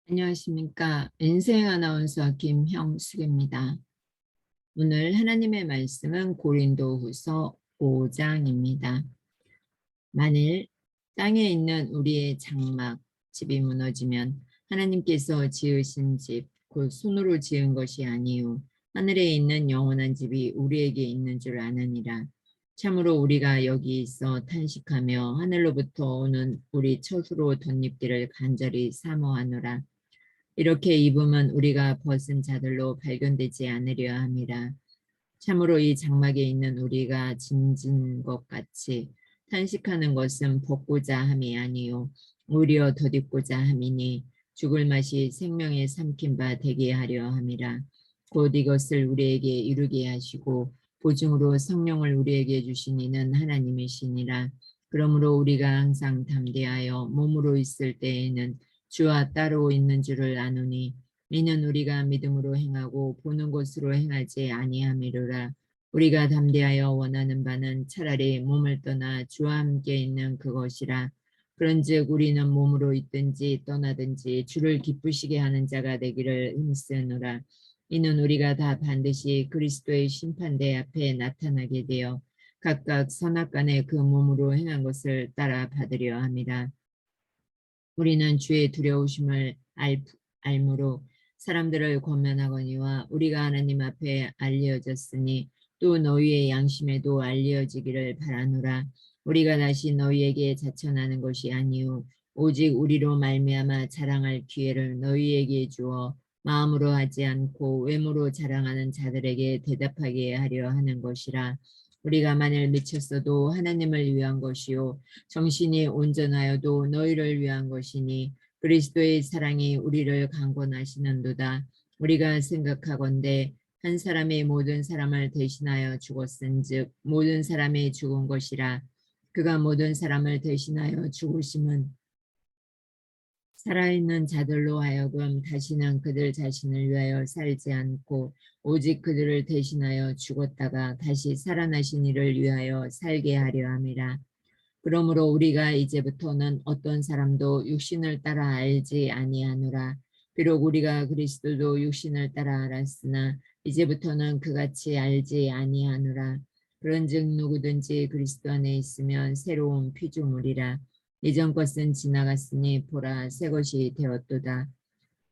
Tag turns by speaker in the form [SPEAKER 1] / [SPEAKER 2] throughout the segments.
[SPEAKER 1] 안녕하십니까. 인생 아나운서 김형숙입니다. 오늘 하나님의 말씀은 고린도후서 5장입니다. 만일 땅에 있는 우리의 장막, 집이 무너지면 하나님께서 지으신 집, 곧 손으로 지은 것이 아니요 하늘에 있는 영원한 집이 우리에게 있는 줄 아느니라. 참으로 우리가 여기 있어 탄식하며 하늘로부터 오는 우리 처수로 덧입기를 간절히 사모하노라. 이렇게 입으면 우리가 벗은 자들로 발견되지 않으려 함이라. 참으로 이 장막에 있는 우리가 짐진 것 같이 탄식하는 것은 벗고자 함이 아니요 오히려 덧입고자 함이니 죽을 맛이 생명에 삼킨 바 되게 하려 함이라. 곧 이것을 우리에게 이루게 하시고 보증으로 성령을 우리에게 주신 이는 하나님이시니라. 그러므로 우리가 항상 담대하여 몸으로 있을 때에는 주와 따로 있는 줄을 아노니 이는 우리가 믿음으로 행하고 보는 것으로 행하지 아니함이로라. 우리가 담대하여 원하는 바는 차라리 몸을 떠나 주와 함께 있는 그것이라. 그런즉 우리는 몸으로 있든지 떠나든지 주를 기쁘시게 하는 자가 되기를 힘쓰노라. 이는 우리가 다 반드시 그리스도의 심판대 앞에 나타나게 되어 각각 선악간에 그 몸으로 행한 것을 따라 받으려 함이라. 우리는 주의 두려우심을 알므로 사람들을 권면하거니와 우리가 하나님 앞에 알려졌으니 또 너희의 양심에도 알려지기를 바라노라. 우리가 다시 너희에게 자천하는 것이 아니요 오직 우리로 말미암아 자랑할 기회를 너희에게 주어 마음으로 하지 않고 외모로 자랑하는 자들에게 대답하게 하려 하는 것이라. 우리가 만일 미쳤어도 하나님을 위한 것이요 정신이 온전하여도 너희를 위한 것이니 그리스도의 사랑이 우리를 강권하시는도다. 우리가 생각하건대 한 사람이 모든 사람을 대신하여 죽었은즉 모든 사람이 죽은 것이라. 그가 모든 사람을 대신하여 죽으심은 살아있는 자들로 하여금 다시는 그들 자신을 위하여 살지 않고 오직 그들을 대신하여 죽었다가 다시 살아나신 이를 위하여 살게 하려 함이라. 그러므로 우리가 이제부터는 어떤 사람도 육신을 따라 알지 아니하노라. 비록 우리가 그리스도도 육신을 따라 알았으나 이제부터는 그같이 알지 아니하노라. 그런즉 누구든지 그리스도 안에 있으면 새로운 피조물이라. 이전 것은 지나갔으니 보라 새 것이 되었도다.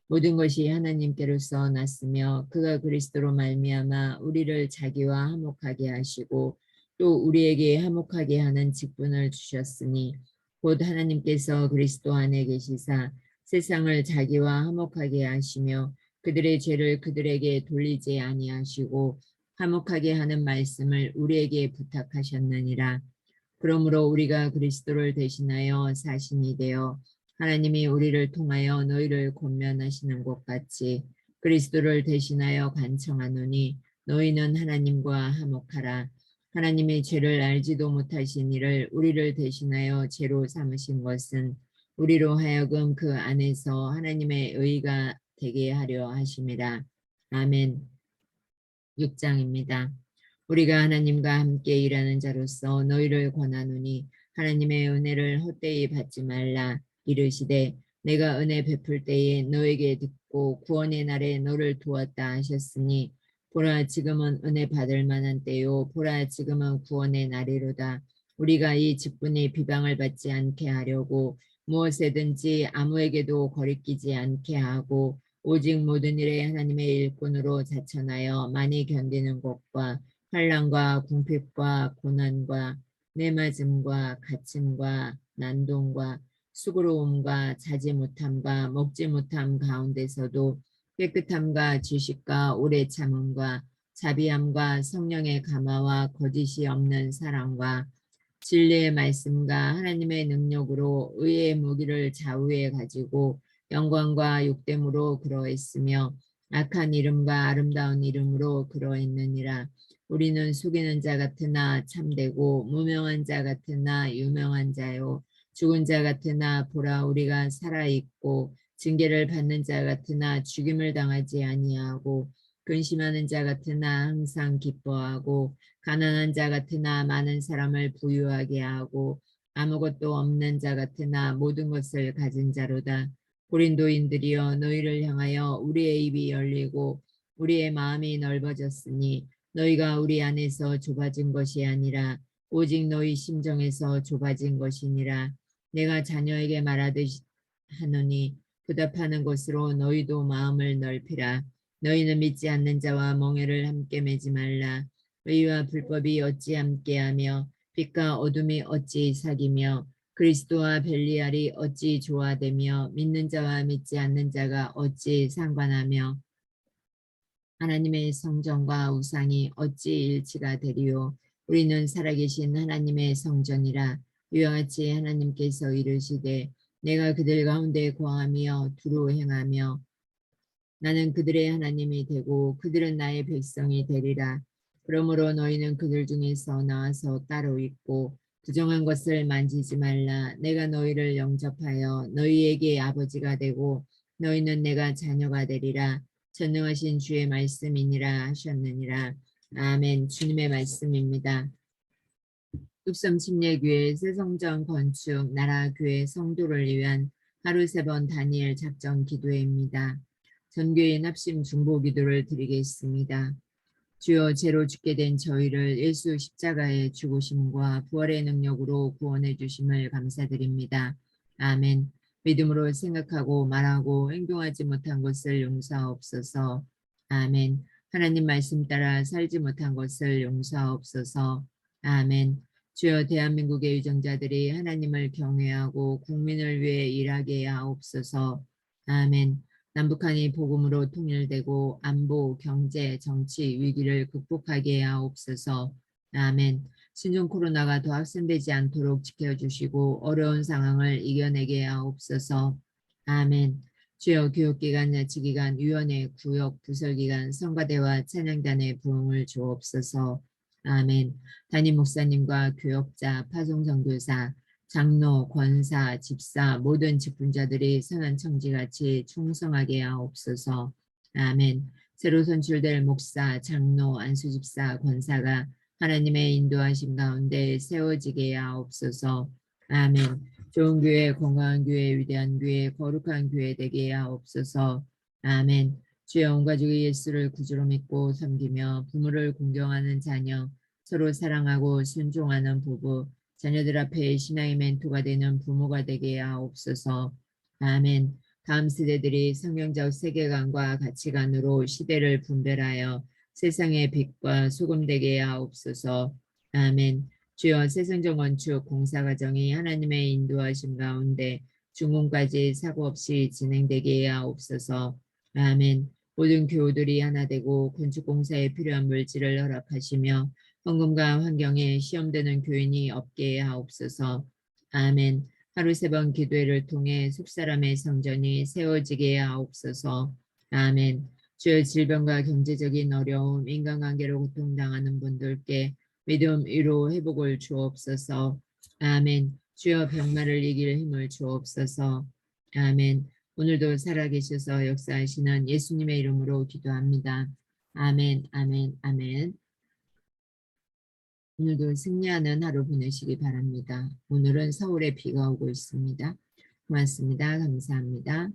[SPEAKER 1] 모든 것이 하나님께로서 났으며 그가 그리스도로 말미암아 우리를 자기와 화목하게 하시고 또 우리에게 화목하게 하는 직분을 주셨으니 곧 하나님께서 그리스도 안에 계시사 세상을 자기와 화목하게 하시며 그들의 죄를 그들에게 돌리지 아니하시고 화목하게 하는 말씀을 우리에게 부탁하셨느니라. 그러므로 우리가 그리스도를 대신하여 사신이 되어 하나님이 우리를 통하여 너희를 권면하시는 것 같이 그리스도를 대신하여 간청하노니 너희는 하나님과 화목하라. 하나님이 죄를 알지도 못하신 이를 우리를 대신하여 죄로 삼으신 것은 우리로 하여금 그 안에서 하나님의 의가 되게 하려 하심이라. 아멘. 6장입니다. 우리가 하나님과 함께 일하는 자로서 너희를 권하노니 하나님의 은혜를 헛되이 받지 말라. 이르시되 내가 은혜 베풀 때에 너에게 듣고 구원의 날에 너를 도왔다 하셨으니 보라 지금은 은혜 받을 만한 때요 보라 지금은 구원의 날이로다. 우리가 이 직분이 비방을 받지 않게 하려고 무엇에든지 아무에게도 거리끼지 않게 하고 오직 모든 일에 하나님의 일꾼으로 자천하여 많이 견디는 것과 환난과 궁핍과 고난과 내맞음과 갇힘과 난동과 수고로움과 자지 못함과 먹지 못함 가운데서도 깨끗함과 지식과 오래 참음과 자비함과 성령의 감화와 거짓이 없는 사랑과 진리의 말씀과 하나님의 능력으로 의의 무기를 좌우에 가지고 영광과 욕됨으로 그러했으며 악한 이름과 아름다운 이름으로 그러했느니라. 우리는 속이는 자 같으나 참되고 무명한 자 같으나 유명한 자요 죽은 자 같으나 보라 우리가 살아있고 징계를 받는 자 같으나 죽임을 당하지 아니하고 근심하는 자 같으나 항상 기뻐하고 가난한 자 같으나 많은 사람을 부유하게 하고 아무것도 없는 자 같으나 모든 것을 가진 자로다. 고린도인들이여 너희를 향하여 우리의 입이 열리고 우리의 마음이 넓어졌으니 너희가 우리 안에서 좁아진 것이 아니라 오직 너희 심정에서 좁아진 것이니라. 내가 자녀에게 말하듯이 하노니 보답하는 것으로 너희도 마음을 넓히라. 너희는 믿지 않는 자와 멍에를 함께 매지 말라. 의와 불법이 어찌 함께하며 빛과 어둠이 어찌 사귀며 그리스도와 벨리알이 어찌 조화되며 믿는 자와 믿지 않는 자가 어찌 상관하며 하나님의 성전과 우상이 어찌 일치가 되리요. 우리는 살아계신 하나님의 성전이라. 이와 같이 하나님께서 이르시되 내가 그들 가운데 거하며 두루 행하며 나는 그들의 하나님이 되고 그들은 나의 백성이 되리라. 그러므로 너희는 그들 중에서 나와서 따로 있고 부정한 것을 만지지 말라. 내가 너희를 영접하여 너희에게 아버지가 되고 너희는 내가 자녀가 되리라. 전능하신 주의 말씀이니라 하셨느니라. 아멘. 주님의 말씀입니다. 뚝섬 침례교회 새성전 건축 나라교회 성도를 위한 하루 3번 다니엘 작전 기도회입니다. 전교인 합심 중보 기도를 드리겠습니다. 주여 죄로 죽게 된 저희를 예수 십자가의 죽으심과 부활의 능력으로 구원해 주심을 감사드립니다. 아멘. 믿음으로 생각하고 말하고 행동하지 못한 것을 용서하옵소서. 아멘. 하나님 말씀 따라 살지 못한 것을 용서하옵소서. 아멘. 주여 대한민국의 유정자들이 하나님을 경외하고 국민을 위해 일하게 하옵소서. 아멘. 남북한이 복음으로 통일되고 안보, 경제, 정치 위기를 극복하게 하옵소서. 아멘. 신종 코로나가 더 확산되지 않도록 지켜주시고 어려운 상황을 이겨내게 하옵소서. 아멘. 주여 교육기관, 야치기관, 위원회, 구역, 부설기관, 성가대와 찬양단의 부흥을 주옵소서. 아멘. 담임 목사님과 교역자, 파송선교사, 장로, 권사, 집사, 모든 직분자들이 선한 청지같이 충성하게 하옵소서. 아멘. 새로 선출될 목사, 장로, 안수집사, 권사가 하나님의 인도하심 가운데 세워지게 하옵소서. 아멘. 좋은 교회, 건강한 교회, 위대한 교회, 거룩한 교회 되게 하옵소서. 아멘. 주여 온 가족이 예수를 구주로 믿고 섬기며 부모를 공경하는 자녀, 서로 사랑하고 순종하는 부부, 자녀들 앞에 신앙의 멘토가 되는 부모가 되게 하옵소서. 아멘. 다음 세대들이 성경적 세계관과 가치관으로 시대를 분별하여 세상의 빛과 소금 되게 하옵소서. 아멘. 주여 새성전 건축 공사 과정이 하나님의 인도하심 가운데 중공까지 사고 없이 진행되게 하옵소서. 아멘. 모든 교우들이 하나 되고 건축 공사에 필요한 물질을 허락하시며 헌금과 환경에 시험되는 교인이 없게 하옵소서. 아멘. 하루 3번 기도회를 통해 속사람의 성전이 세워지게 하옵소서. 아멘. 주여 질병과 경제적인 어려움, 인간관계로 고통당하는 분들께 믿음, 위로, 회복을 주옵소서. 아멘. 주여 병마를 이길 힘을 주옵소서. 아멘. 오늘도 살아계셔서 역사하시는 예수님의 이름으로 기도합니다. 아멘, 아멘, 아멘. 오늘도 승리하는 하루 보내시기 바랍니다. 오늘은 서울에 비가 오고 있습니다. 고맙습니다. 감사합니다.